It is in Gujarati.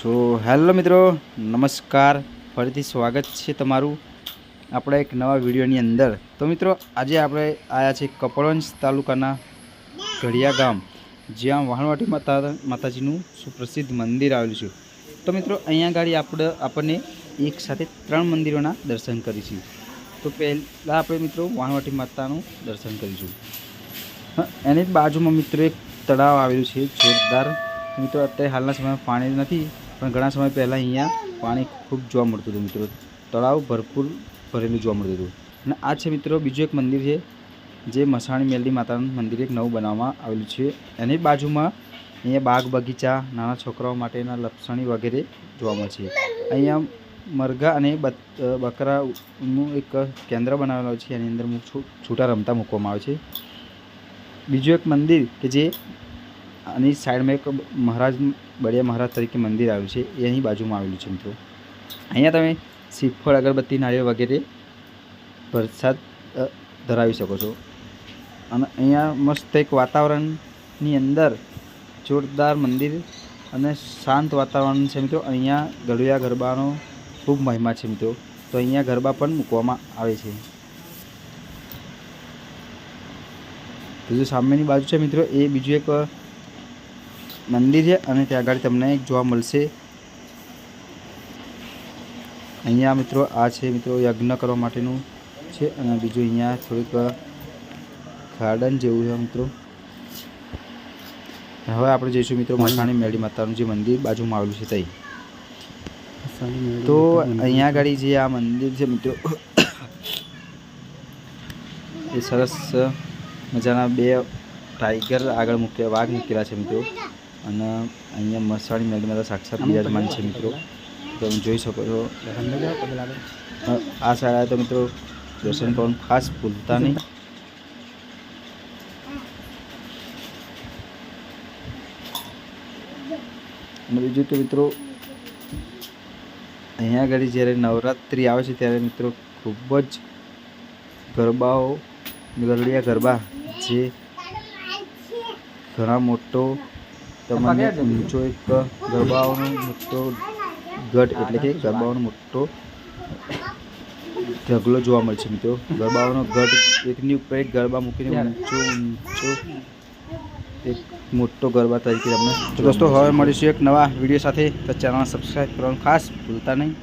સો હેલો મિત્રો, નમસ્કાર. ફરીથી સ્વાગત છે તમારું આપણા એક નવા વિડીયોની અંદર. તો મિત્રો, આજે આપણે આવ્યા છે કપડવંજ તાલુકાના ઘડિયા ગામ, જ્યાં વાહણવાટી માતાજીનું સુપ્રસિદ્ધ મંદિર આવેલું છે. તો મિત્રો, અહીંયા ગાડી આપણને એક સાથે 3 મંદિરોના દર્શન કરીશું. તો પહેલાં આપણે મિત્રો વાહણવાટી માતાનું દર્શન કરીશું. એની બાજુમાં મિત્રો એક તળાવ આવેલું છે જોરદાર. મિત્રો, અત્યારે હાલના સમયમાં પાણી નથી, પણ ઘણા સમય પહેલાં અહીંયા પાણી ખૂબ જોવા મળતું હતું. મિત્રો, તળાવ ભરપૂર ભરેલું જોવા મળતું હતું. અને આ છે મિત્રો બીજું એક મંદિર છે, જે મસાણી મેલડી માતાનું મંદિર એક નવું બનાવવામાં આવેલું છે. એની બાજુમાં અહીંયા બાગ બગીચા, નાના છોકરાઓ માટેના લપસણી વગેરે જોવા મળે છે. અહીંયા મરઘા અને બકરાનું એક કેન્દ્ર બનાવેલું છે. એની અંદર છૂટા રમતા મૂકવામાં આવે છે. બીજું એક મંદિર કે જે આની સાઈડમાં એક મહારાજ બળિયા મહારાજ તરીકે મંદિર આવ્યું છે, એ અહીં બાજુમાં આવેલું છે. મિત્રો, અહીંયા તમે શ્રીફળ, અગરબત્તી, નાળિયેર વગેરે પ્રસાદ ધરાવી શકો છો. અને અહીંયા મસ્ત એક વાતાવરણની અંદર જોરદાર મંદિર અને શાંત વાતાવરણ છે. મિત્રો, અહીંયા ગળિયા ગરબાનો ખૂબ મહિમા છે. મિત્રો, તો અહીંયા ગરબા પણ મૂકવામાં આવે છે. તો જે સામેની બાજુ છે મિત્રો, એ બીજું એક મંદિર છે, અને ત્યાં આગળ તમને એક જોવા મળશે. અહીંયા મિત્રો આ છે મિત્રો યજ્ઞ કરવા માટેનું છે, અને બીજું અહીંયા થોડીક ગાર્ડન જેવું છે. મિત્રો, હવે આપણે જઈશું મિત્રો મસાણી મેલડી માતાનું જે મંદિર બાજુમાં આવેલું છે ત્યાં. તો અહીંયા આગળ જે આ મંદિર છે મિત્રો, એ સરસ મજાના 2 ટાઈગર આગળ વાઘ મૂકેલા છે. મિત્રો, અને અહીંયા મસાણી મેલડી માતા સાક્ષાત બિરાજમાન છે. મિત્રો, તમે જોઈ શકો છો. આ સાઈડ તો મિત્રો દર્શન કરવાનું ખાસ ભૂલતા નહીં. અને બીજું કે મિત્રો, અહીંયા આગળ જ્યારે નવરાત્રિ આવે છે ત્યારે મિત્રો ખૂબ જ ગરબાઓ, ગરડિયા ગરબા, જે ઘણા મોટો તમને ઊંચો એક ગરબાઓનો મોટો ગઢ એટલે કે ગરબાઓનો મોટો ઢગલો જોવા મળે છે. મિત્રો, ગરબાઓનો ગઢ એકની ઉપર એક ગરબા મૂકીને ઊંચો એક મોટો ગરબા તરીકે તમને. દોસ્તો, હવે મળીશું એક નવા વિડીયો સાથે. તો ચેનલ સબસ્ક્રાઈબ કરવાનું ખાસ ભૂલતા નહીં.